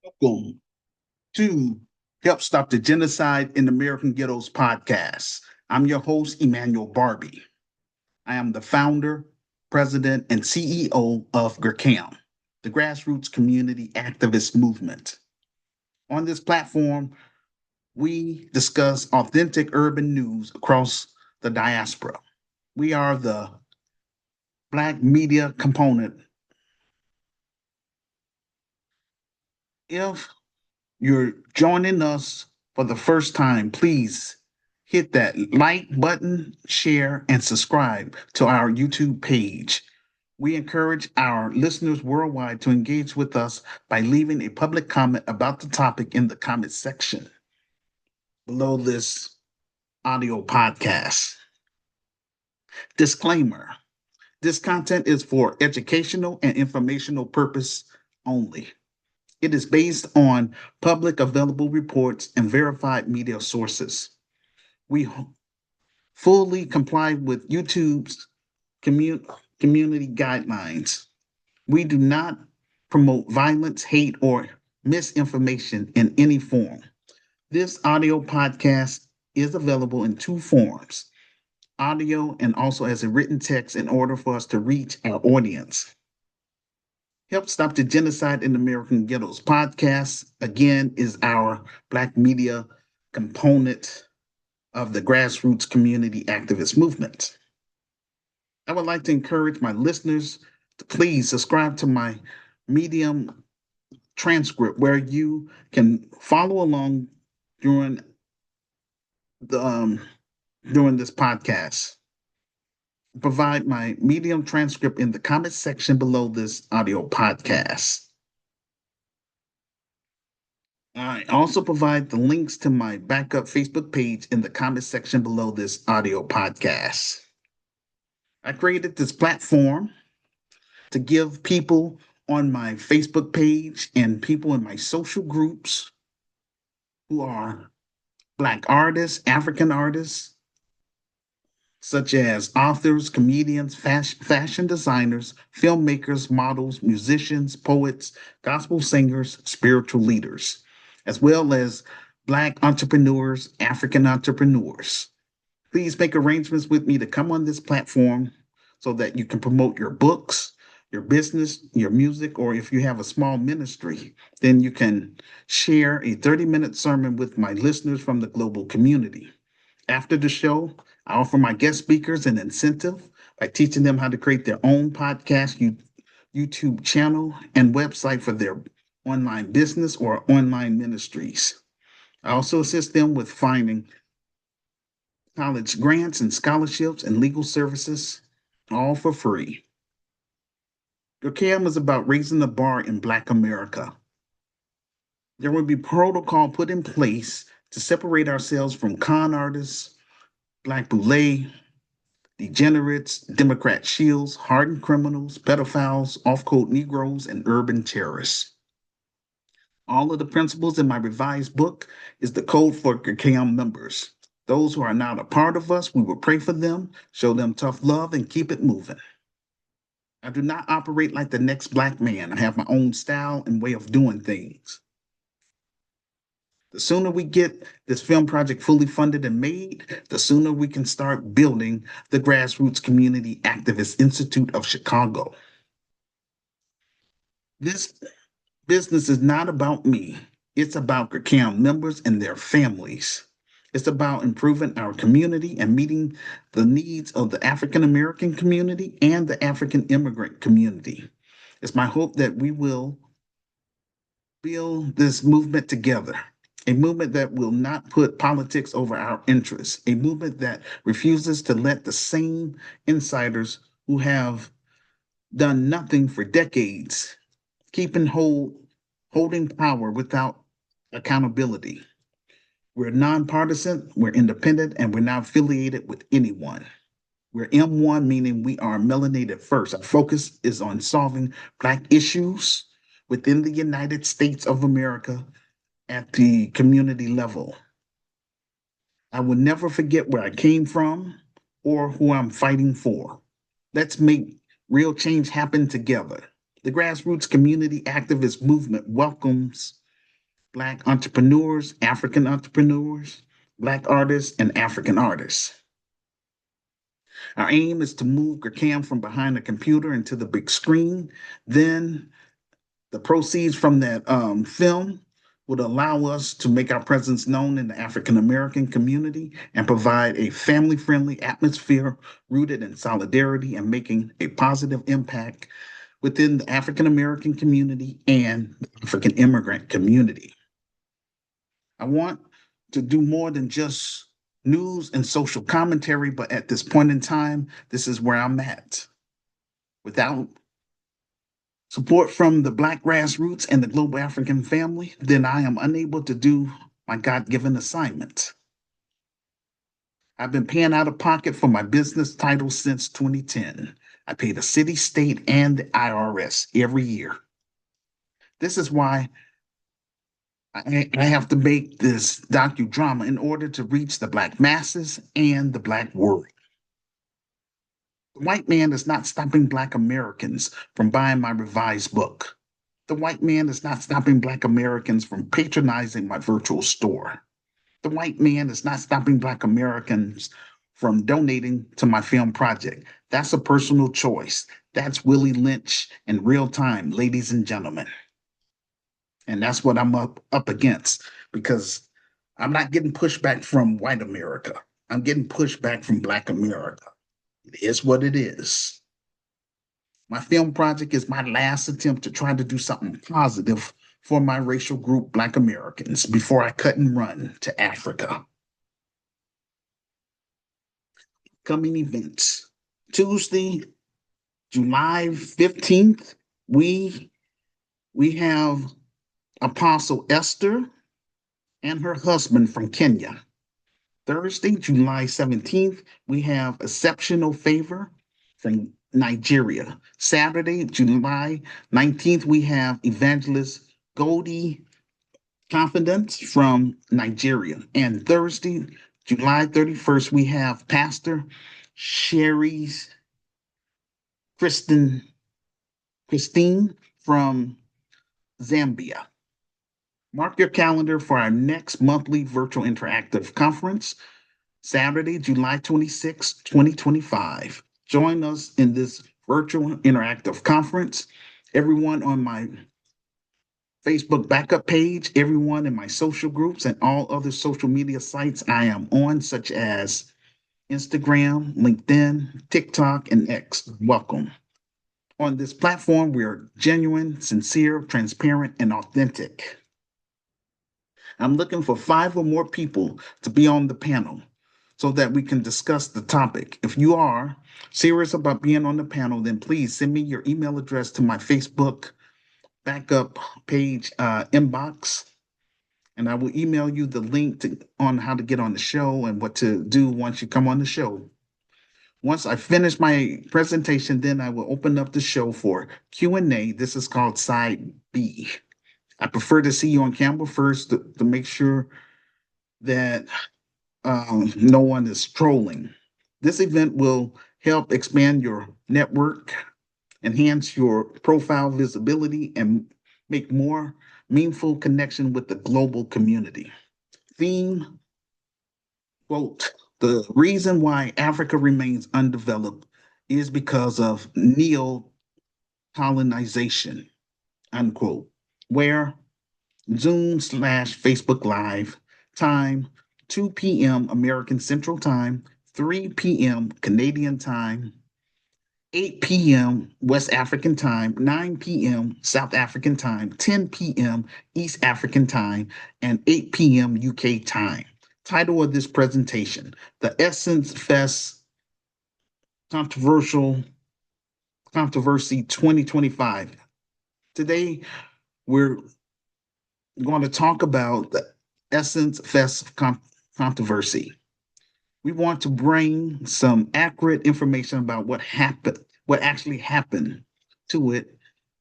Welcome to Help Stop the Genocide in American Ghettos podcast. I'm your host, Emmanuel Barbie. I am the founder, president, and CEO of GERCAM, the Grassroots Community Activist Movement. On this platform, we discuss authentic urban news across the diaspora. We are the Black media component. If you're joining us for the first time, please hit that like button, share, and subscribe to our YouTube page. We encourage our listeners worldwide to engage with us by leaving a public comment about the topic in the comment section below this audio podcast. Disclaimer: this content is for educational and informational purpose only. It is based on public available reports and verified media sources. We fully comply with YouTube's community guidelines. We do not promote violence, hate, or misinformation in any form. This audio podcast is available in two forms: audio and also as a written text, in order for us to reach our audience. Help Stop the Genocide in American Ghettos podcast, again, is our Black media component of the grassroots community activist movement. I would like to encourage my listeners to please subscribe to my Medium transcript, where you can follow along during the during this podcast. Provide my Medium transcript in the comment section below this audio podcast. I also provide the links to my backup Facebook page in the comment section below this audio podcast. I created this platform to give people on my Facebook page and people in my social groups who are Black artists, African artists, such as authors, comedians, fashion designers, filmmakers, models, musicians, poets, gospel singers, spiritual leaders, as well as Black entrepreneurs, African entrepreneurs. Please make arrangements with me to come on this platform so that you can promote your books, your business, your music, or if you have a small ministry, then you can share a 30-minute sermon with my listeners from the global community. After the show, I offer my guest speakers an incentive by teaching them how to create their own podcast, YouTube channel, and website for their online business or online ministries. I also assist them with finding college grants and scholarships and legal services, all for free. GERCAM is about raising the bar in Black America. There will be protocol put in place to separate ourselves from con artists, Black boule, degenerates, Democrat shields, hardened criminals, pedophiles, off-code Negroes, and urban terrorists. All of the principles in my revised book is the code for GERCAM members. Those who are not a part of us, we will pray for them, show them tough love, and keep it moving. I do not operate like the next Black man. I have my own style and way of doing things. The sooner we get this film project fully funded and made, the sooner we can start building the Grassroots Community Activist Institute of Chicago. This business is not about me. It's about GERCAM members and their families. It's about improving our community and meeting the needs of the African American community and the African immigrant community. It's my hope that we will build this movement together, a movement that will not put politics over our interests, a movement that refuses to let the same insiders who have done nothing for decades holding power without accountability. We're nonpartisan, we're independent, and we're not affiliated with anyone. We're M1, meaning we are melanated first. Our focus is on solving Black issues within the United States of America at the community level. I will never forget where I came from or who I'm fighting for. Let's make real change happen together. The Grassroots Community Activist Movement welcomes Black entrepreneurs, African entrepreneurs, Black artists, and African artists. Our aim is to move Gurkam from behind the computer into the big screen. Then the proceeds from that film would allow us to make our presence known in the African American community and provide a family friendly atmosphere rooted in solidarity and making a positive impact within the African American community and the African immigrant community. I want to do more than just news and social commentary, but at this point in time, this is where I'm at. Without support from the Black grassroots and the global African family, then I am unable to do my God given assignment. I've been paying out of pocket for my business title since 2010. I pay the city, state, and the IRS every year. This is why I have to make this docudrama in order to reach the Black masses and the Black world. The white man is not stopping Black Americans from buying my revised book. The white man is not stopping Black Americans from patronizing my virtual store. The white man is not stopping Black Americans from donating to my film project. That's a personal choice. That's Willie Lynch in real time, ladies and gentlemen. And that's what I'm up against, because I'm not getting pushback from white America. I'm getting pushback from Black America. It is what it is. My film project is my last attempt to try to do something positive for my racial group, Black Americans, before I cut and run to Africa. Coming events. Tuesday, July 15th, we have Apostle Esther and her husband from Kenya. Thursday, July 17th, we have Exceptional Favor from Nigeria. Saturday, July 19th, we have Evangelist Goldie Confidence from Nigeria. And Thursday, July 31st, we have Pastor Sherry's Christine from Zambia. Mark your calendar for our next monthly virtual interactive conference, Saturday, July 26, 2025. Join us in this virtual interactive conference. Everyone on my Facebook backup page, everyone in my social groups, and all other social media sites I am on, such as Instagram, LinkedIn, TikTok, and X. Welcome. On this platform, we are genuine, sincere, transparent, and authentic. I'm looking for 5 or more people to be on the panel so that we can discuss the topic. If you are serious about being on the panel, then please send me your email address to my Facebook backup page inbox, and I will email you the link on how to get on the show and what to do once you come on the show. Once I finish my presentation, then I will open up the show for Q&A. This is called Side B. I prefer to see you on camera first to make sure that no one is trolling. This event will help expand your network, enhance your profile visibility, and make more meaningful connection with the global community. Theme, quote, the reason why Africa remains undeveloped is because of neo-colonization, unquote. Where Zoom/Facebook Live, time 2 p.m. American Central Time, 3 p.m. Canadian Time, 8 p.m. West African Time, 9 p.m. South African Time, 10 p.m. East African Time, and 8 p.m. UK Time. Title of this presentation, The Essence Fest Controversy 2025. Today, we're going to talk about the Essence Fest controversy. We want to bring some accurate information about what happened, what actually happened to it.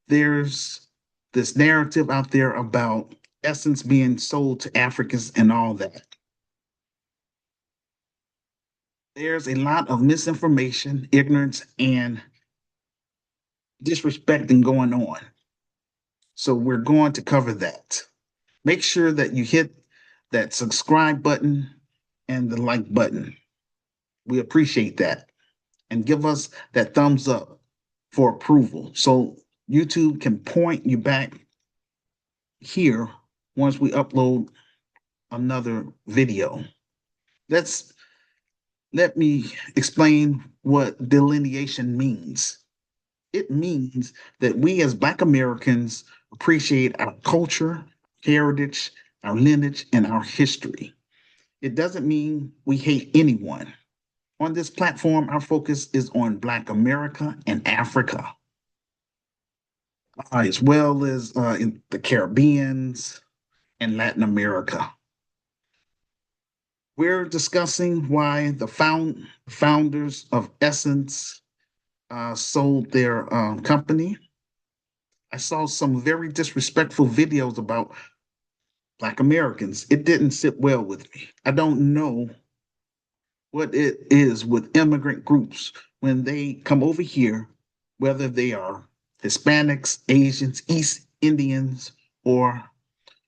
There's this narrative out there about Essence being sold to Africans and all that. There's a lot of misinformation, ignorance, and disrespecting going on. So we're going to cover that. Make sure that you hit that subscribe button and the like button. We appreciate that. And give us that thumbs up for approval so YouTube can point you back here once we upload another video. Let me explain what delineation means. It means that we as Black Americans appreciate our culture, heritage, our lineage, and our history. It doesn't mean we hate anyone. On this platform, our focus is on Black America and Africa, as well as in the Caribbeans and Latin America. We're discussing why the founders of Essence sold their company. I saw some very disrespectful videos about Black Americans. It didn't sit well with me. I don't know what it is with immigrant groups when they come over here, whether they are Hispanics, Asians, East Indians, or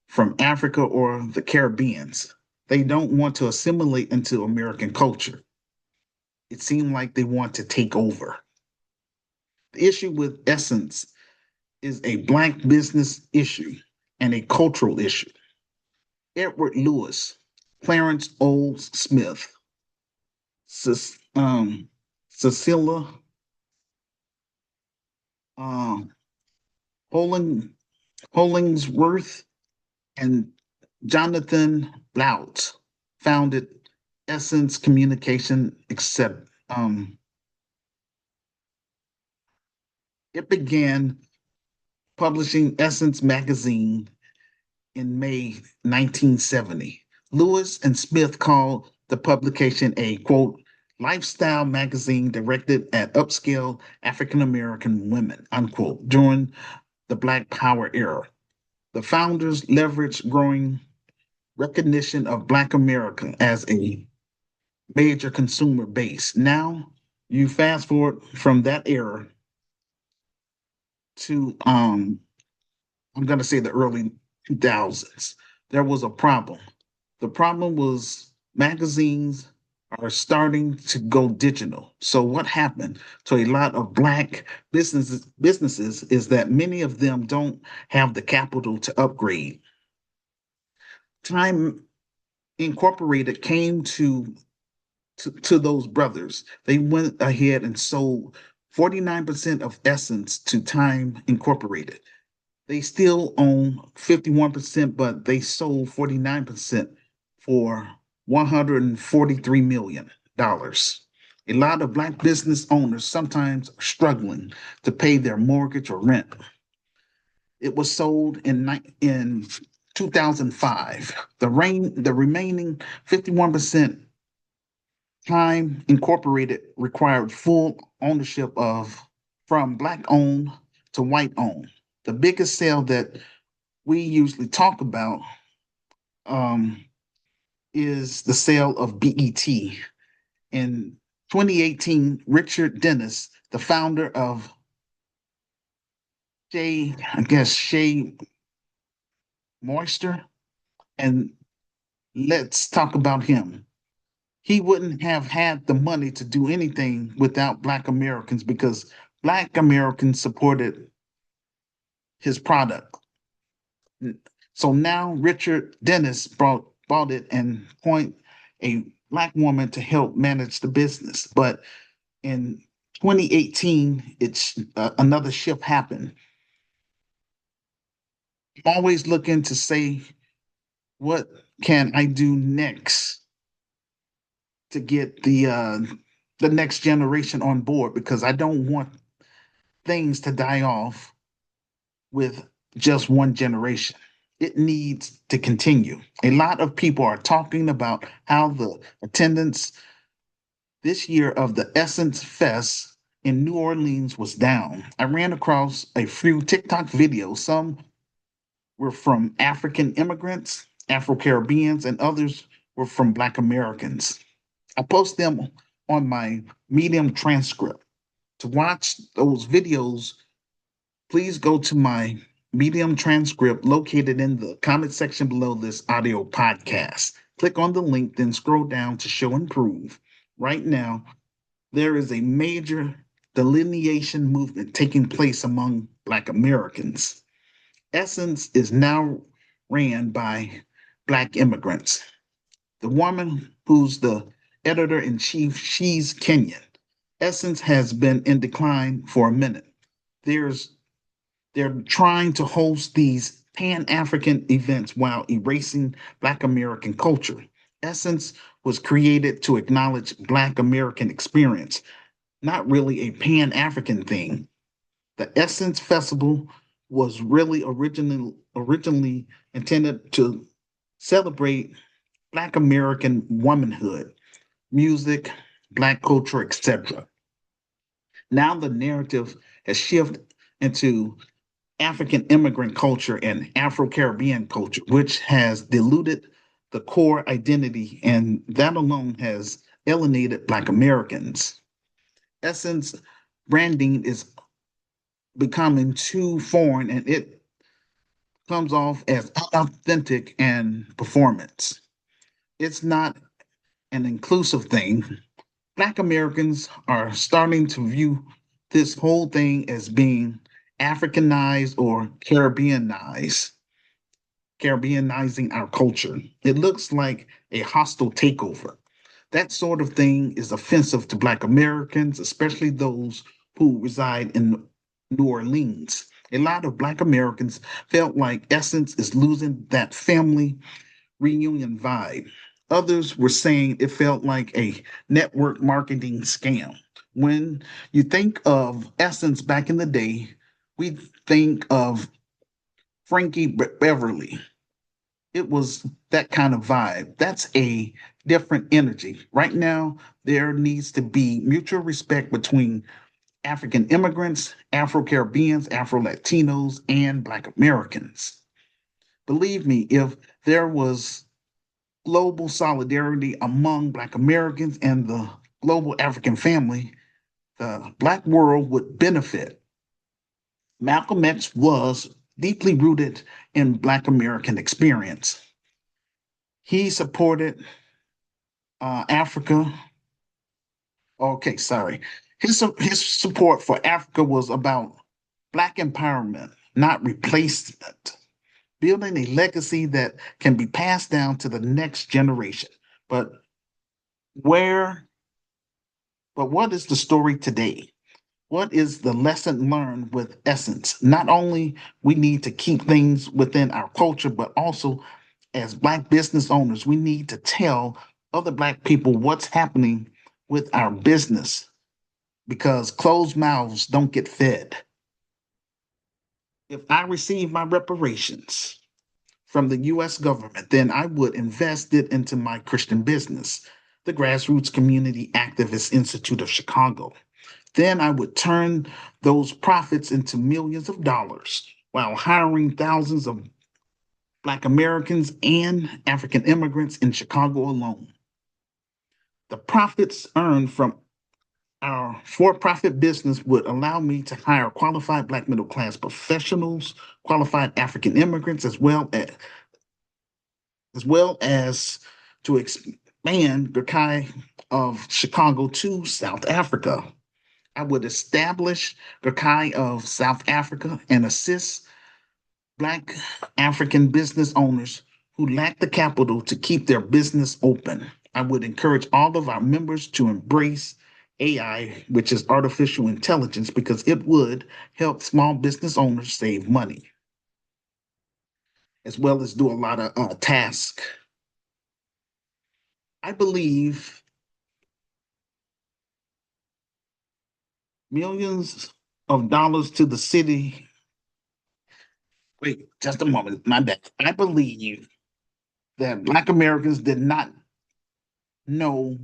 from Africa or the Caribbeans. They don't want to assimilate into American culture. It seemed like they want to take over. The issue with Essence is a Black business issue and a cultural issue. Edward Lewis, Clarence O. Smith, Cecilia um, Hollingsworth, and Jonathan Blount founded Essence Communication, except it began publishing Essence magazine in May 1970. Lewis and Smith called the publication a, quote, lifestyle magazine directed at upscale African American women, unquote, during the Black Power era. The founders leveraged growing recognition of Black America as a major consumer base. Now, you fast forward from that era to I'm going to say the early 2000s. There was a problem. The problem was magazines are starting to go digital. So what happened to a lot of Black businesses is that many of them don't have the capital to upgrade. Time Incorporated came to those brothers. They went ahead and sold 49% of Essence to Time Incorporated. They still own 51%, but they sold 49% for $143 million. A lot of Black business owners sometimes are struggling to pay their mortgage or rent. It was sold in 2005. The remaining 51%, Time Incorporated required full ownership of from Black owned to white owned. The biggest sale that we usually talk about is the sale of BET. In 2018, Richard Dennis, the founder of Shea Moisture, and let's talk about him. He wouldn't have had the money to do anything without Black Americans because Black Americans supported his product. So now Richard Dennis bought it and appointed a Black woman to help manage the business. But in 2018, it's another shift happened. I'm always looking to say, what can I do next to get the next generation on board? Because I don't want things to die off with just one generation. It needs to continue. A lot of people are talking about how the attendance this year of the Essence Fest in New Orleans was down. I ran across a few TikTok videos. Some were from African immigrants, Afro Caribbeans, and others were from Black Americans. I post them on my Medium transcript. To watch those videos, please go to my Medium transcript located in the comment section below this audio podcast. Click on the link, then scroll down to show and prove. Right now, there is a major delineation movement taking place among Black Americans. Essence is now ran by Black immigrants. The woman who's the editor in chief, she's Kenyan. Essence has been in decline for a minute. They're trying to host these Pan-African events while erasing Black American culture. Essence was created to acknowledge Black American experience, not really a Pan-African thing. The Essence Festival was really originally intended to celebrate Black American womanhood, music, Black culture, etc. Now the narrative has shifted into African immigrant culture and Afro Caribbean culture, which has diluted the core identity, and that alone has alienated Black Americans. Essence branding is becoming too foreign and it comes off as authentic and performance. It's not an inclusive thing. Black Americans are starting to view this whole thing as being Africanized or Caribbeanizing our culture. It looks like a hostile takeover. That sort of thing is offensive to Black Americans, especially those who reside in New Orleans. A lot of Black Americans felt like Essence is losing that family reunion vibe. Others were saying it felt like a network marketing scam. When you think of Essence back in the day, we think of Frankie Beverly. It was that kind of vibe. That's a different energy. Right now, there needs to be mutual respect between African immigrants, Afro Caribbeans, Afro Latinos, and Black Americans. Believe me, if there was global solidarity among Black Americans and the global African family, the Black world would benefit. Malcolm X was deeply rooted in Black American experience. He supported Africa. Okay, sorry. His support for Africa was about Black empowerment, not replacement, building a legacy that can be passed down to the next generation. But where, but what is the story today? What is the lesson learned with Essence? Not only we need to keep things within our culture, but also as Black business owners, we need to tell other Black people what's happening with our business because closed mouths don't get fed. If I receive my reparations from the US government, then I would invest it into my Christian business, the Grassroots Community Activist Institute of Chicago. Then I would turn those profits into millions of dollars while hiring thousands of Black Americans and African immigrants in Chicago alone. The profits earned from our for-profit business would allow me to hire qualified Black middle-class professionals, qualified African immigrants, as well as to expand Gurkai of Chicago to South Africa. I would establish Gurkai of South Africa and assist Black African business owners who lack the capital to keep their business open. I would encourage all of our members to embrace AI, which is artificial intelligence, because it would help small business owners save money, as well as do a lot of tasks. I believe millions of dollars to the city. Wait, just a moment, my bad. I believe that Black Americans did not know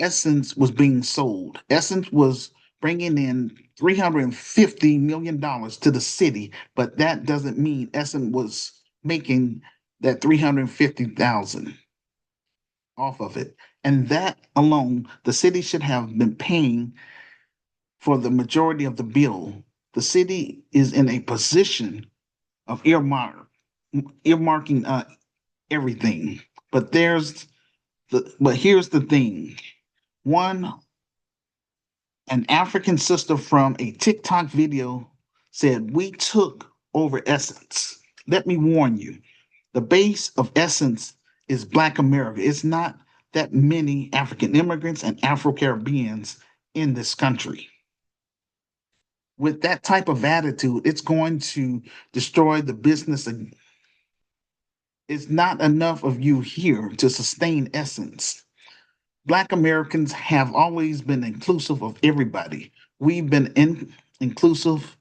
Essence was being sold. Essence was bringing in $350 million to the city, but that doesn't mean Essence was making that 350,000 off of it. And that alone, the city should have been paying for the majority of the bill. The city is in a position of earmarking everything. But here's the thing. One, an African sister from a TikTok video said, "We took over Essence." Let me warn you, the base of Essence is Black America. It's not that many African immigrants and Afro Caribbeans in this country. With that type of attitude, it's going to destroy the business. It's not enough of you here to sustain Essence. Black Americans have always been inclusive of everybody. We've been inclusive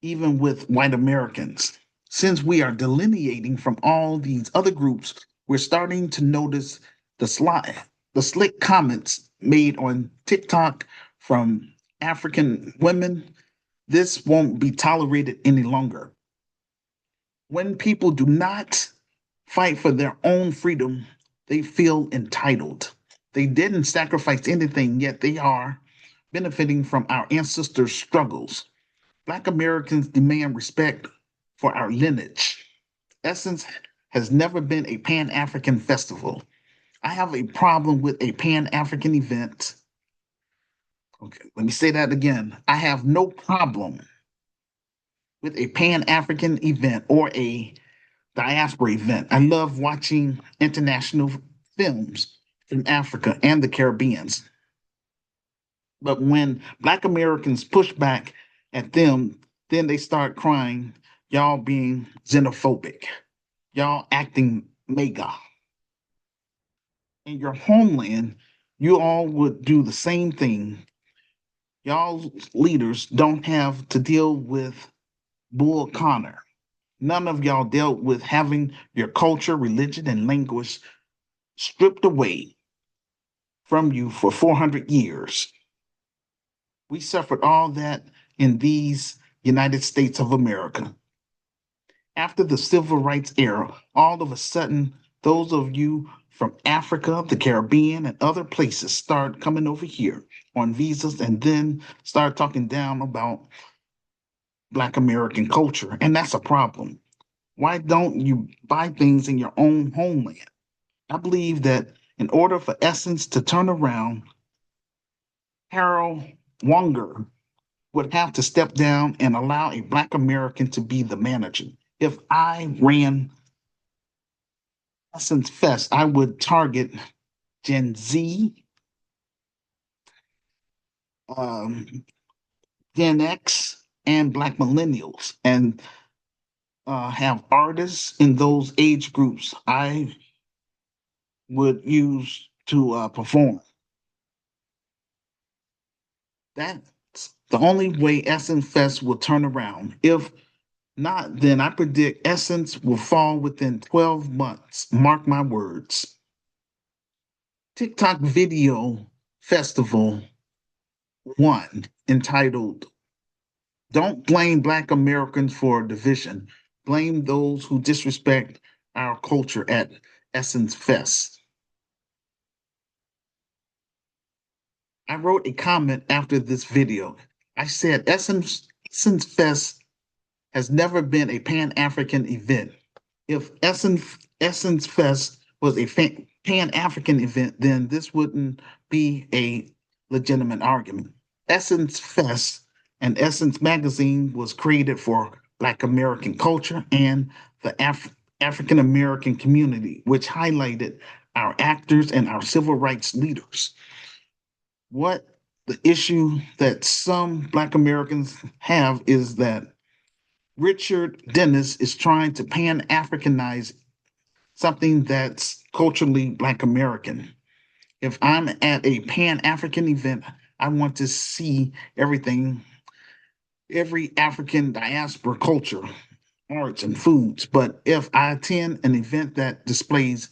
even with white Americans. Since we are delineating from all these other groups, we're starting to notice the slick comments made on TikTok from African women. This won't be tolerated any longer. When people do not fight for their own freedom, they feel entitled. They didn't sacrifice anything, yet they are benefiting from our ancestors' struggles. Black Americans demand respect for our lineage. Essence has never been a Pan African festival. I have a problem with a Pan African event. Okay, let me say that again. I have no problem with a Pan African event or a diaspora event. I love watching international films from Africa and the Caribbean. But when Black Americans push back at them, then they start crying, y'all being xenophobic, y'all acting mega. In your homeland, you all would do the same thing. Y'all leaders don't have to deal with Bull Connor. None of y'all dealt with having your culture, religion, and language stripped away from you for 400 years. We suffered all that in these United States of America. After the civil rights era, all of a sudden, those of you from Africa, the Caribbean, and other places start coming over here on visas and then start talking down about Black American culture. And that's a problem. Why don't you buy things in your own homeland? I believe that in order for Essence to turn around, Harold Wonger would have to step down and allow a Black American to be the manager. If I ran Essence Fest, I would target Gen Z, um, Gen X, and Black millennials, and have artists in those age groups I would use to perform. That's the only way Essence Fest will turn around. If not, then I predict Essence will fall within 12 months. Mark my words. TikTok Video Festival 1, entitled "Don't Blame Black Americans for Division. Blame those who disrespect our culture at Essence Fest." I wrote a comment after this video. I said, Essence Fest has never been a Pan African event. If Essence Fest was a Pan African event, then this wouldn't be a legitimate argument. Essence Fest and Essence Magazine was created for Black American culture and the African American community, which highlighted our actors and our civil rights leaders. What the issue that some Black Americans have is that Richard Dennis is trying to Pan Africanize something that's culturally Black American. If I'm at a Pan African event, I want to see every African diaspora culture, arts, and foods. But if I attend an event that displays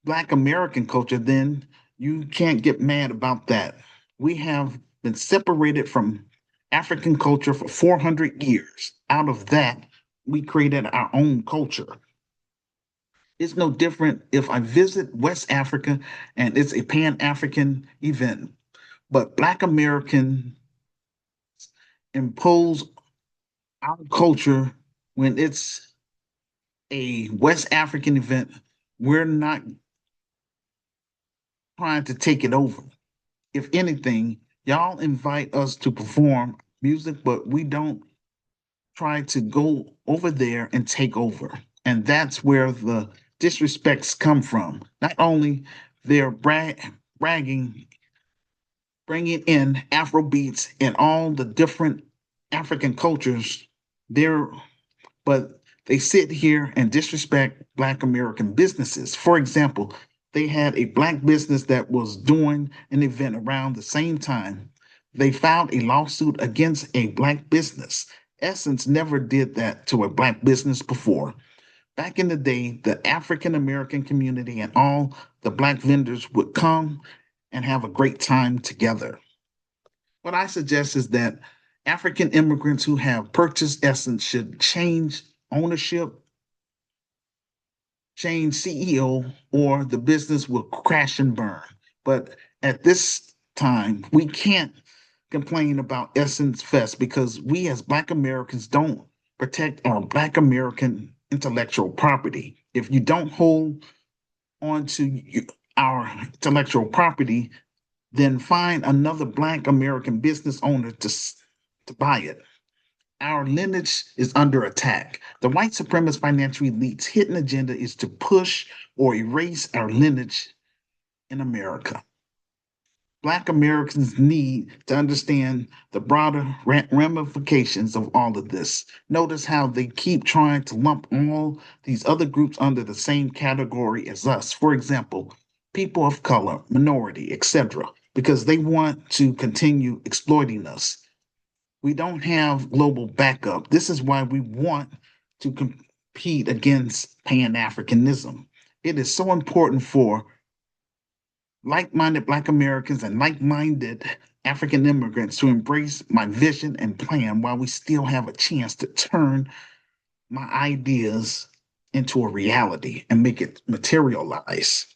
Black American culture, then you can't get mad about that. We have been separated from African culture for 400 years. Out of that, we created our own culture. It's no different if I visit West Africa and it's a Pan African event, but Black American impose our culture when it's a West African event, we're not trying to take it over. If anything, y'all invite us to perform music, but we don't try to go over there and take over. And that's where the disrespects come from. Not only they're bragging, bringing in Afro beats and all the different African cultures, they're but they sit here and disrespect Black American businesses. For example, they had a Black business that was doing an event around the same time. They filed a lawsuit against a Black business. Essence never did that to a Black business before. Back in the day, the African American community and all the Black vendors would come and have a great time together. What I suggest is that African immigrants who have purchased Essence should change ownership, change CEO, or the business will crash and burn. But at this time, we can't complain about Essence Fest because we as Black Americans don't protect our Black American intellectual property. If you don't hold on to our intellectual property, then find another Black American business owner to buy it. Our lineage is under attack. The white supremacist financial elite's hidden agenda is to push or erase our lineage in America. Black Americans need to understand the broader ramifications of all of this. Notice how they keep trying to lump all these other groups under the same category as us. For example, people of color, minority, etc., because they want to continue exploiting us. We don't have global backup. This is why we want to compete against Pan Africanism. It is so important for like minded Black Americans and like minded African immigrants to embrace my vision and plan while we still have a chance to turn my ideas into a reality and make it materialize.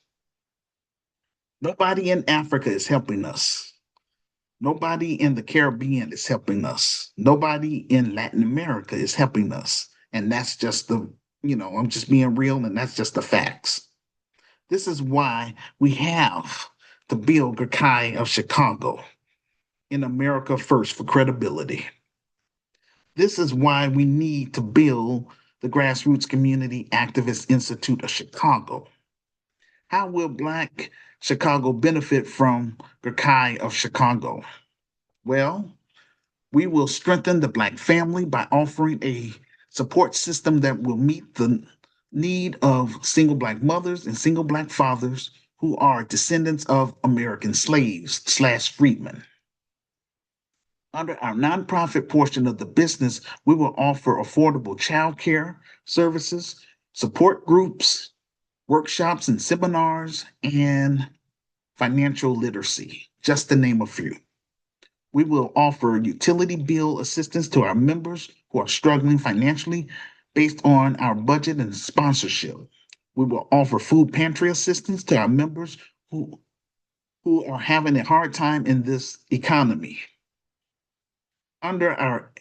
Nobody in Africa is helping us. Nobody in the Caribbean is helping us. Nobody in Latin America is helping us. And that's just I'm just being real, and that's just the facts. This is why we have to build Gakai of Chicago in America first for credibility. This is why we need to build the Grassroots Community Activist Institute of Chicago. How will Black Chicago benefit from Gakai of Chicago? Well, we will strengthen the Black family by offering a support system that will meet the need of single Black mothers and single Black fathers who are descendants of American slaves/freedmen. Under our nonprofit portion of the business, we will offer affordable child care services, support groups, workshops and seminars, and financial literacy, just to name a few. We will offer utility bill assistance to our members who are struggling financially based on our budget and sponsorship. We will offer food pantry assistance to our members who are having a hard time in this economy. Under our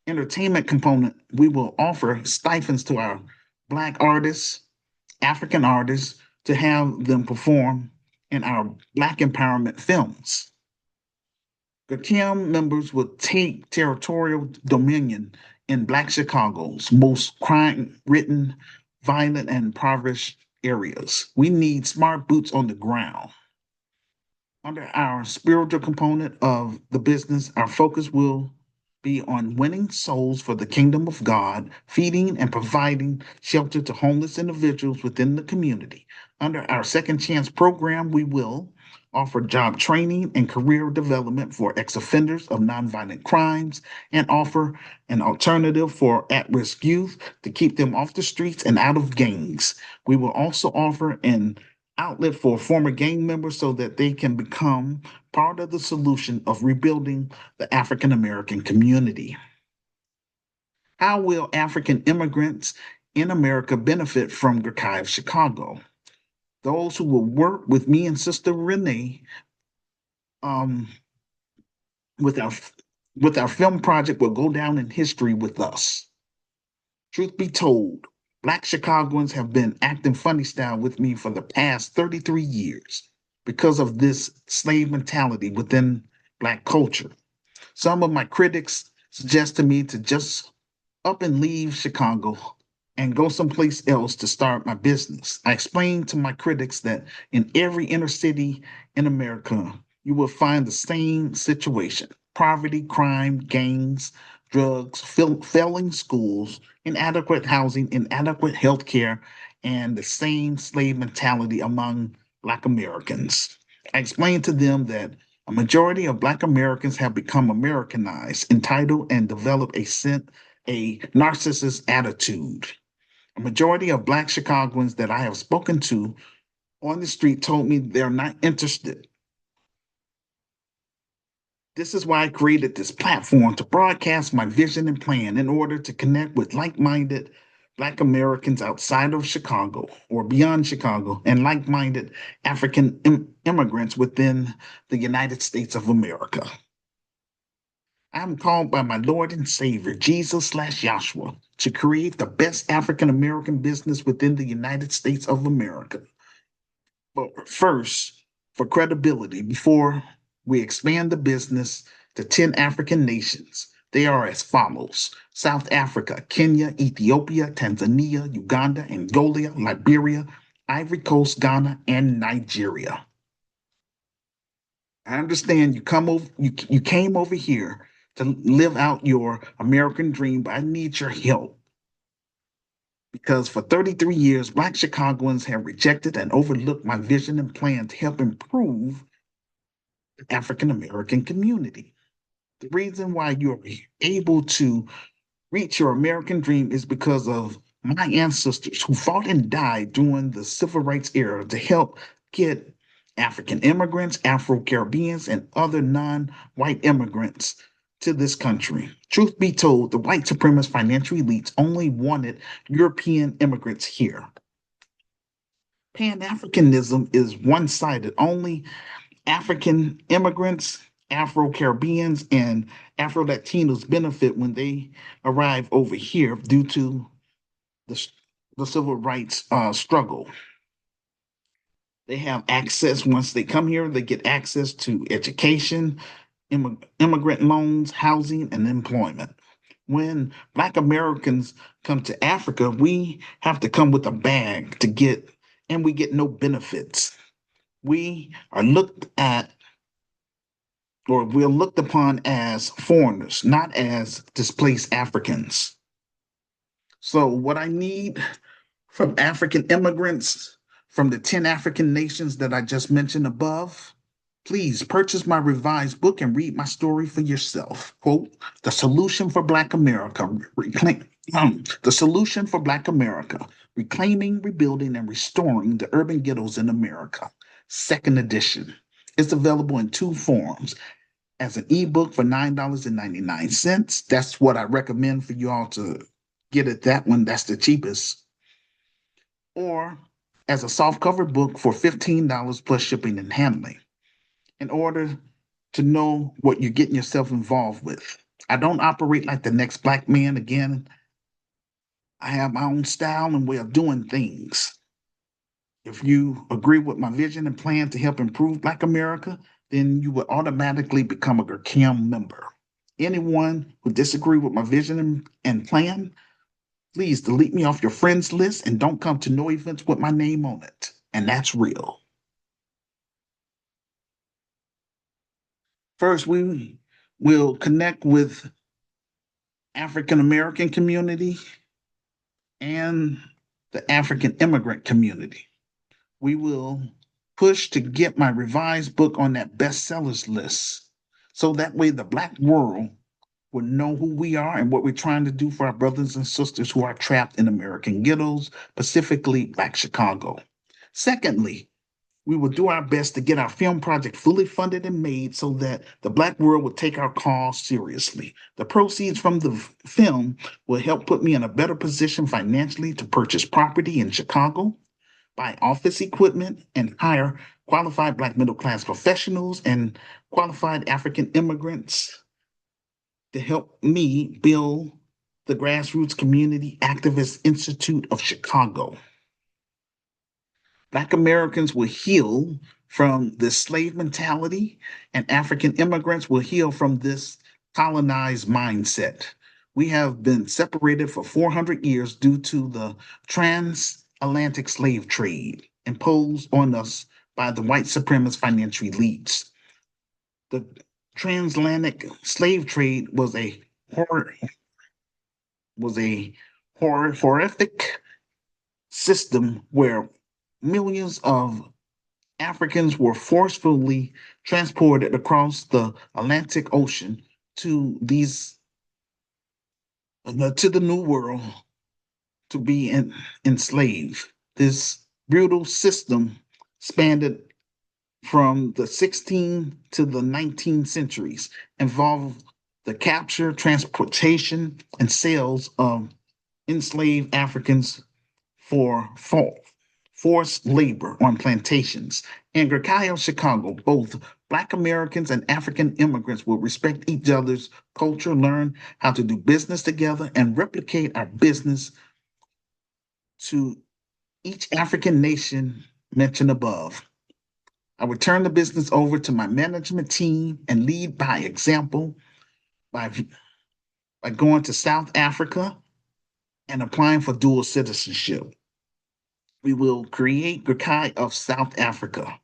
entertainment component, we will offer stipends to our Black artists, African artists, to have them perform in our Black empowerment films. GATIM members will take territorial dominion in Black Chicago's most crime-ridden, violent, and impoverished areas. We need smart boots on the ground. Under our spiritual component of the business, our focus will be on winning souls for the kingdom of God, feeding and providing shelter to homeless individuals within the community. Under our Second Chance program, we will offer job training and career development for ex-offenders of nonviolent crimes and offer an alternative for at-risk youth to keep them off the streets and out of gangs. We will also offer an outlet for former gang members so that they can become part of the solution of rebuilding the African American community. How will African immigrants in America benefit from Gakai of Chicago? Those who will work with me and Sister Renee um, with our film project will go down in history with us. Truth be told, Black Chicagoans have been acting funny style with me for the past 33 years because of this slave mentality within Black culture. Some of my critics suggest to me to just up and leave Chicago and go someplace else to start my business. I explained to my critics that in every inner city in America, you will find the same situation: poverty, crime, gangs, drugs, failing schools, inadequate housing, inadequate health care, and the same slave mentality among Black Americans. I explained to them that a majority of Black Americans have become Americanized, entitled, and developed a narcissist attitude. A majority of Black Chicagoans that I have spoken to on the street told me they're not interested. This is why I created this platform to broadcast my vision and plan in order to connect with like minded Black Americans outside of Chicago or beyond Chicago and like minded African immigrants within the United States of America. I'm called by my Lord and Savior, Jesus slash Yahshua, to create the best African American business within the United States of America. But first, for credibility, before we expand the business to 10 African nations, they are as follows: South Africa, Kenya, Ethiopia, Tanzania, Uganda, Angola, Liberia, Ivory Coast, Ghana, and Nigeria. I understand you came over here to live out your American dream, but I need your help. Because for 33 years, Black Chicagoans have rejected and overlooked my vision and plan to help improve the African American community. The reason why you're able to reach your American dream is because of my ancestors who fought and died during the civil rights era to help get African immigrants, Afro Caribbeans, and other non white immigrants to this country. Truth be told, the white supremacist financial elites only wanted European immigrants here. Pan Africanism is one sided. Only African immigrants, Afro Caribbeans, and Afro Latinos benefit when they arrive over here due to the, the civil rights struggle. They have access, once they come here, they get access to education, immigrant loans, housing, and employment. When Black Americans come to Africa, we have to come with a bag to get, and we get no benefits. We are looked at, or we're looked upon as foreigners, not as displaced Africans. So, what I need from African immigrants from the 10 African nations that I just mentioned above, please purchase my revised book and read my story for yourself. Quote, The Solution for Black America, The Solution for Black America, Reclaiming, Rebuilding, and Restoring the Urban Ghettos in America, second edition. It's available in two forms: as an ebook for $9.99. That's what I recommend for you all to get it. That one, that's the cheapest. Or as a softcover book for $15 plus shipping and handling, in order to know what you're getting yourself involved with. I don't operate like the next Black man. Again, I have my own style and way of doing things. If you agree with my vision and plan to help improve Black America, then you will automatically become a GERCAM member. Anyone who disagree with my vision and plan, please delete me off your friends list and don't come to no events with my name on it. And that's real. First, we will connect with African American community and the African immigrant community. We will push to get my revised book on that bestsellers list, so that way the Black world will know who we are and what we're trying to do for our brothers and sisters who are trapped in American ghettos, specifically Black Chicago. Secondly, we will do our best to get our film project fully funded and made so that the Black world will take our cause seriously. The proceeds from the film will help put me in a better position financially to purchase property in Chicago, buy office equipment, and hire qualified Black middle class professionals and qualified African immigrants to help me build the Grassroots Community Activist Institute of Chicago. Black Americans will heal from this slave mentality, and African immigrants will heal from this colonized mindset. We have been separated for 400 years due to the transatlantic slave trade imposed on us by the white supremacist financial elites. The transatlantic slave trade was a horrific system where millions of Africans were forcefully transported across the Atlantic Ocean to the New World to be enslaved. This brutal system spanned from the 16th to the 19th centuries, involved the capture, transportation, and sales of enslaved Africans for forced labor on plantations. In Grecaio, Chicago, both Black Americans and African immigrants will respect each other's culture, learn how to do business together, and replicate our business to each African nation mentioned above. I would turn the business over to my management team and lead by example by, by going to South Africa and applying for dual citizenship. We will create Grecaio of South Africa.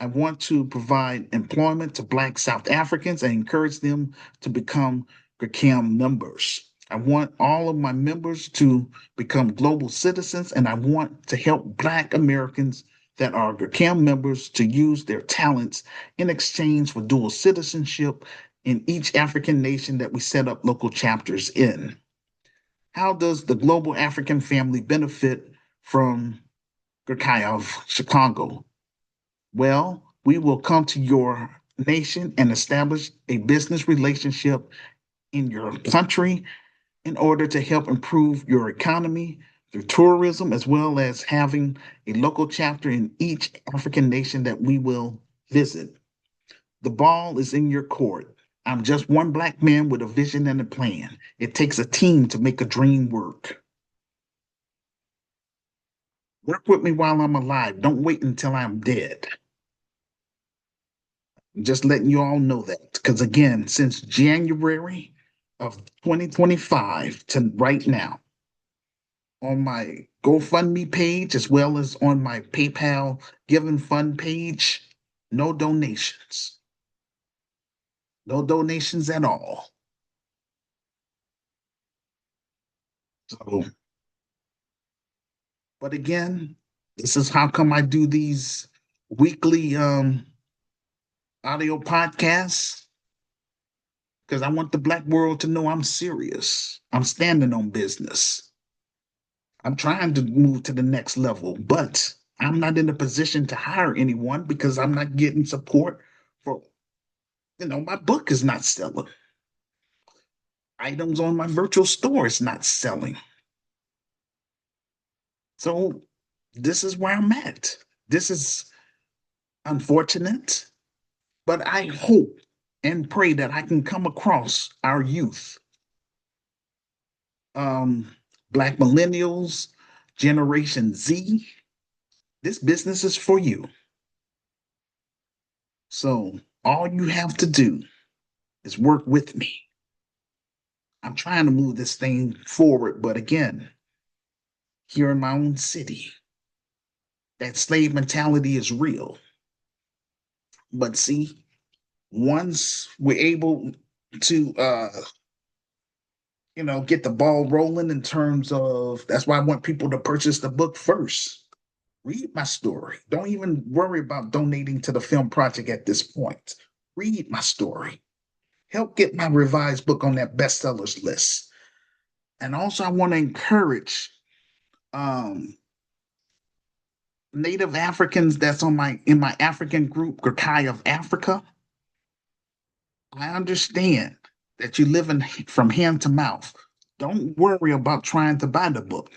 I want to provide employment to Black South Africans and encourage them to become GRCAM members. I want all of my members to become global citizens, and I want to help Black Americans that are GRCAM members to use their talents in exchange for dual citizenship in each African nation that we set up local chapters in. How does the global African family benefit from Grecaio of Chicago? Well, we will come to your nation and establish a business relationship in your country in order to help improve your economy through tourism, as well as having a local chapter in each African nation that we will visit. The ball is in your court. I'm just one Black man with a vision and a plan. It takes a team to make a dream work. Work with me while I'm alive. Don't wait until I'm dead. Just letting you all know that. Because again, since January of 2025 to right now, on my GoFundMe page, as well as on my PayPal Giving Fund page, no donations. No donations at all. So, but again, this is how come I do these weekly audio podcasts, because I want the Black world to know I'm serious. I'm standing on business. I'm trying to move to the next level, but I'm not in a position to hire anyone because I'm not getting support for, my book is not selling. Items on my virtual store is not selling. So this is where I'm at. This is unfortunate, but I hope and pray that I can come across our youth, Black millennials, Generation Z. This business is for you. So all you have to do is work with me. I'm trying to move this thing forward, but again, here in my own city, that slave mentality is real. But see, once we're able to get the ball rolling in terms of, that's why I want people to purchase the book first. Read my story. Don't even worry about donating to the film project at this point. Read my story. Help get my revised book on that bestsellers list. And also, I want to encourage Native Africans that's in my African group, Grecaio of Africa. I understand that you live from hand to mouth. Don't worry about trying to buy the book.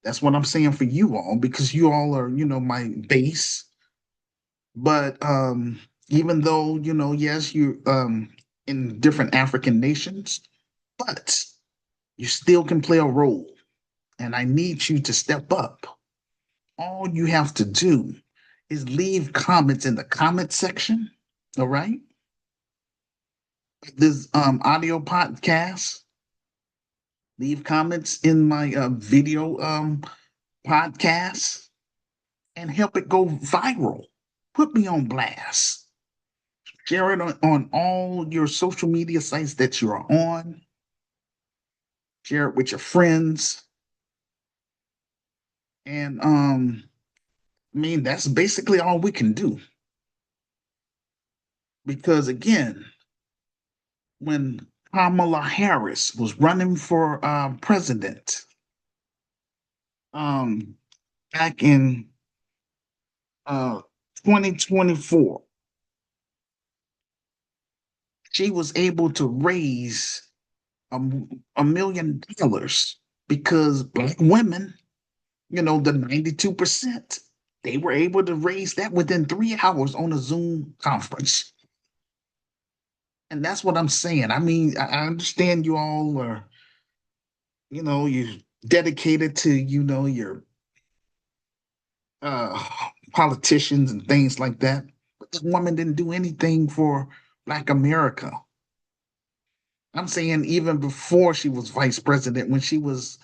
That's what I'm saying for you all, because you all are, my base. But even though, yes, you're in different African nations, but You still can play a role, and I need you to step up. All you have to do is leave comments in the comment section. All right. This audio podcast. Leave comments in my video podcast and help it go viral. Put me on blast. Share it on all your social media sites that you're on. Share it with your friends. And I mean, that's basically all we can do. Because again, when Kamala Harris was running for president um, back in 2024, she was able to raise $1 million because Black women, the 92%, they were able to raise that within 3 hours on a Zoom conference. And that's what I'm saying. I mean, I understand you all are, you're dedicated to, your uh, politicians and things like that. But this woman didn't do anything for Black America. I'm saying even before she was vice president, when she was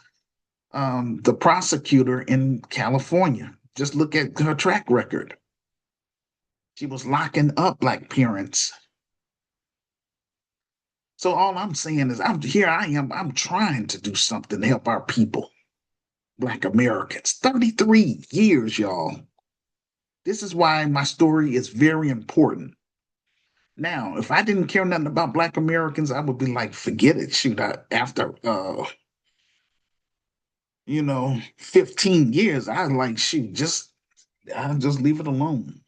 the prosecutor in California, just look at her track record. She was locking up Black parents. So all I'm saying is, I'm trying to do something to help our people, Black Americans. 33 years, y'all. This is why my story is very important. Now, if I didn't care nothing about Black Americans, I would be like, forget it. Shoot, after 15 years, I like, shoot, I'll just leave it alone.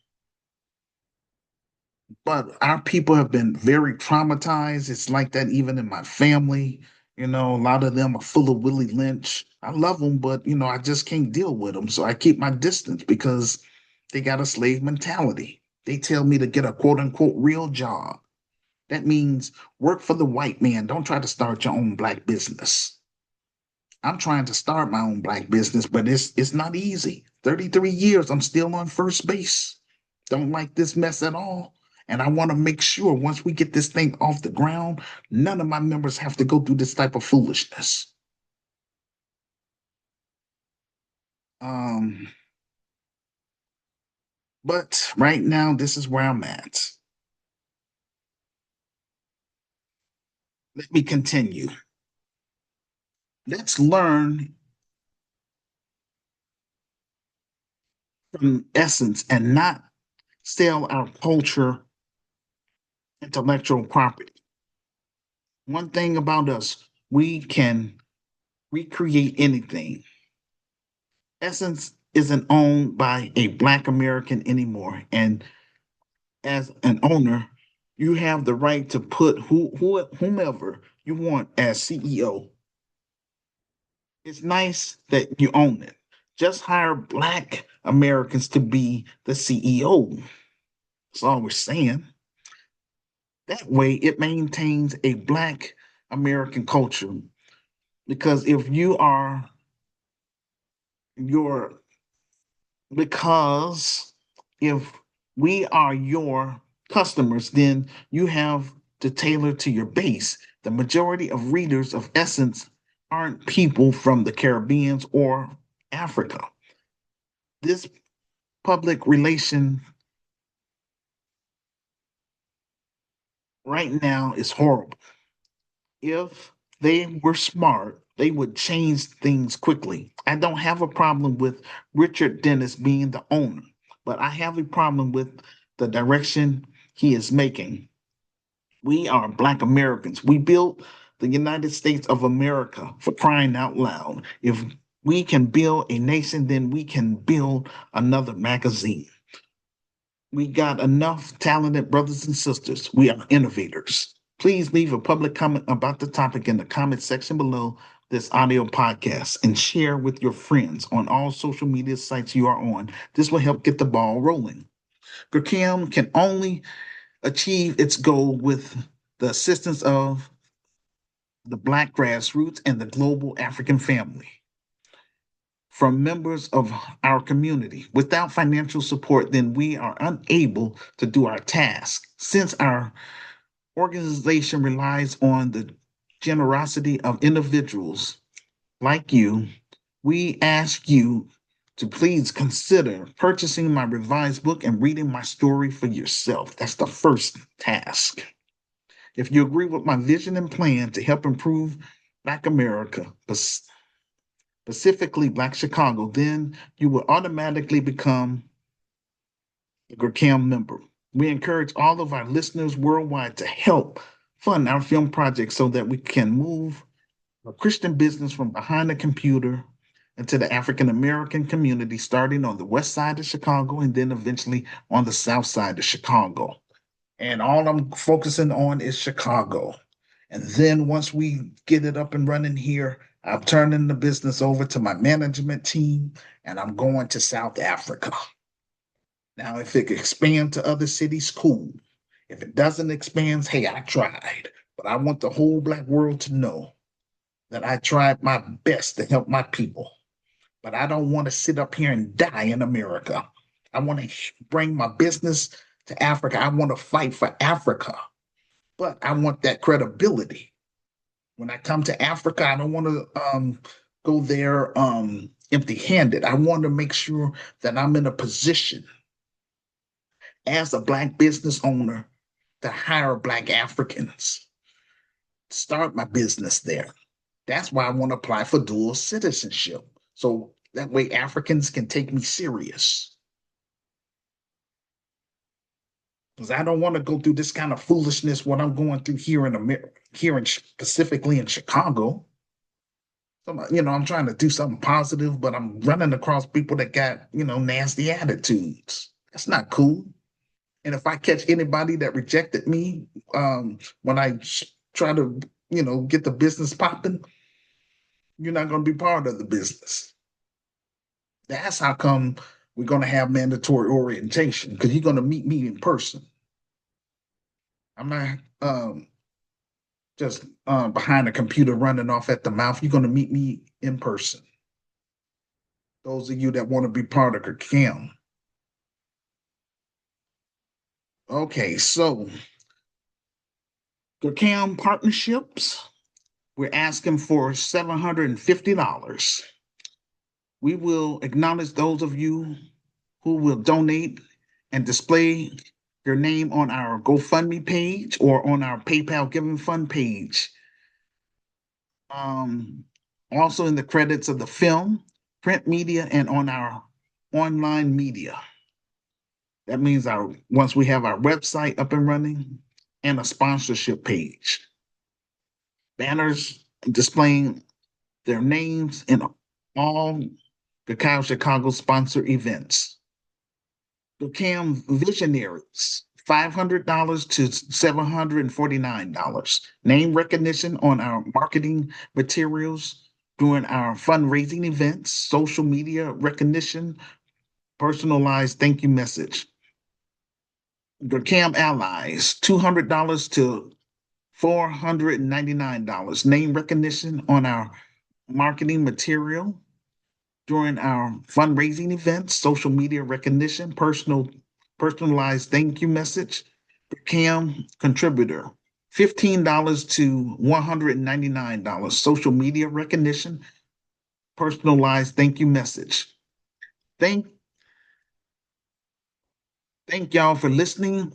But our people have been very traumatized. It's like that even in my family. A lot of them are full of Willie Lynch. I love them, but I just can't deal with them. So I keep my distance because they got a slave mentality. They tell me to get a quote unquote real job. That means work for the white man. Don't try to start your own Black business. I'm trying to start my own Black business, but it's not easy. 33 years, I'm still on first base. Don't like this mess at all. And I want to make sure once we get this thing off the ground, none of my members have to go through this type of foolishness. But right now, this is where I'm at. Let me continue. Let's learn from essence and not sell our culture, intellectual property. One thing about us, we can recreate anything. Essence isn't owned by a Black American anymore. And as an owner, you have the right to put whomever you want as CEO. It's nice that you own it. Just hire Black Americans to be the CEO. That's all we're saying. That way, it maintains a Black American culture. Because if you are your, because if we are your customers, then you have to tailor to your base. The majority of readers of Essence aren't people from the Caribbean or Africa. This public relation right now is horrible. If they were smart, they would change things quickly. I don't have a problem with Richard Dennis being the owner, but I have a problem with the direction he is making. We are Black Americans. We built the United States of America, for crying out loud. If we can build a nation, then we can build another magazine. We got enough talented brothers and sisters. We are innovators. Please leave a public comment about the topic in the comment section below this audio podcast and share with your friends on all social media sites you are on. This will help get the ball rolling. GRCAM can only achieve its goal with the assistance of the Black grassroots, and the global African family from members of our community. Without financial support, then we are unable to do our task. Since our organization relies on the generosity of individuals like you, we ask you to please consider purchasing my revised book and reading my story for yourself. That's the first task. If you agree with my vision and plan to help improve Black America, specifically Black Chicago, then you will automatically become a GRCAM member. We encourage all of our listeners worldwide to help fund our film project so that we can move a Christian business from behind the computer into the African American community, starting on the west side of Chicago and then eventually on the south side of Chicago. And all I'm focusing on is Chicago. And then once we get it up and running here, I'm turning the business over to my management team and I'm going to South Africa. Now, if it expands to other cities, cool. If it doesn't expand, hey, I tried. But I want the whole Black world to know that I tried my best to help my people. But I don't want to sit up here and die in America. I want to bring my business to Africa. I want to fight for Africa. But I want that credibility. When I come to Africa, I don't want to go there empty-handed. I want to make sure that I'm in a position as a Black business owner to hire Black Africans, start my business there. That's why I want to apply for dual citizenship. So that way Africans can take me serious. Because I don't want to go through this kind of foolishness what I'm going through here in America, specifically in Chicago. I'm trying to do something positive, but I'm running across people that got, nasty attitudes. That's not cool. And if I catch anybody that rejected me when I try to, get the business popping, you're not going to be part of the business. That's how come we're going to have mandatory orientation, because you're going to meet me in person. I'm not just behind a computer running off at the mouth. You're going to meet me in person. Those of you that want to be part of GRCAM. Okay, so GRCAM partnerships, we're asking for $750. We will acknowledge those of you who will donate and display your name on our GoFundMe page or on our PayPal Giving Fund page. Also in the credits of the film, print media, and on our online media. That means once we have our website up and running and a sponsorship page. Banners displaying their names in all GRCAM Chicago sponsor events. GRCAM Visionaries, $500 to $749. Name recognition on our marketing materials during our fundraising events, social media recognition, personalized thank you message. GRCAM Allies, $200 to $499. Name recognition on our marketing material during our fundraising events, social media recognition, personalized thank you message. GRCAM Contributor, $15 to $199. Social media recognition, personalized thank you message. Thank y'all for listening.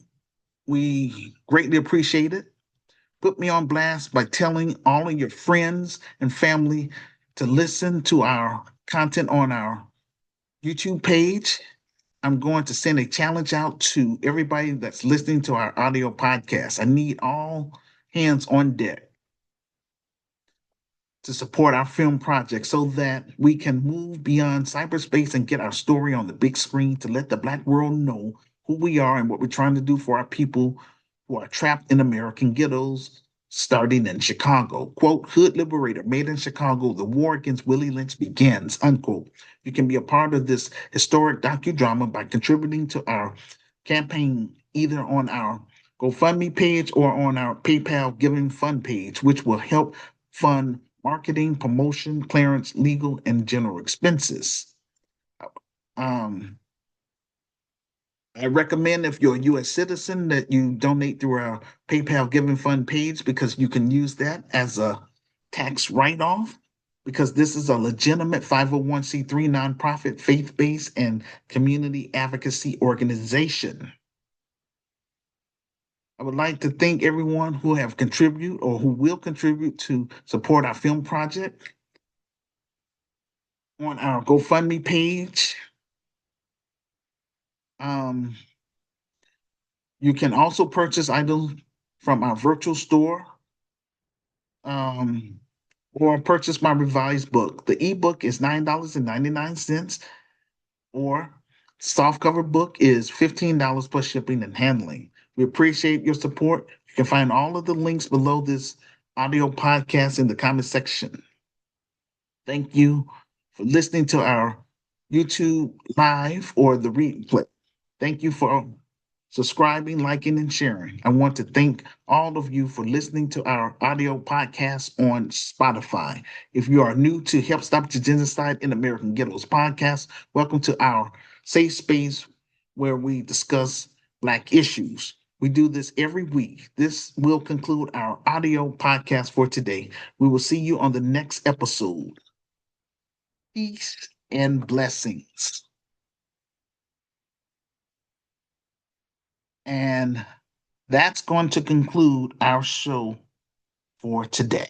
We greatly appreciate it. Put me on blast by telling all of your friends and family to listen to our content on our YouTube page. I'm going to send a challenge out to everybody that's listening to our audio podcast. I need all hands on deck to support our film project so that we can move beyond cyberspace and get our story on the big screen to let the Black world know who we are and what we're trying to do for our people who are trapped in American ghettos, starting in Chicago. Quote, Hood Liberator, made in Chicago, the war against Willie Lynch begins, unquote. You can be a part of this historic docudrama by contributing to our campaign either on our GoFundMe page or on our PayPal Giving Fund page, which will help fund marketing, promotion, clearance, legal, and general expenses. Um, I recommend if you're a U.S. citizen that you donate through our PayPal Giving Fund page because you can use that as a tax write-off because this is a legitimate 501c3 nonprofit, faith-based, and community advocacy organization. I would like to thank everyone who have contributed or who will contribute to support our film project on our GoFundMe page. Um, you can also purchase items from our virtual store um, or purchase my revised book. The ebook is $9.99, or softcover book is $15 plus shipping and handling. We appreciate your support. You can find all of the links below this audio podcast in the comment section. Thank you for listening to our YouTube live or the replay. Thank you for subscribing, liking, and sharing. I want to thank all of you for listening to our audio podcast on Spotify. If you are new to Help Stop the Genocide in American Ghettos podcast, welcome to our safe space where we discuss Black issues. We do this every week. This will conclude our audio podcast for today. We will see you on the next episode. Peace and blessings. And that's going to conclude our show for today.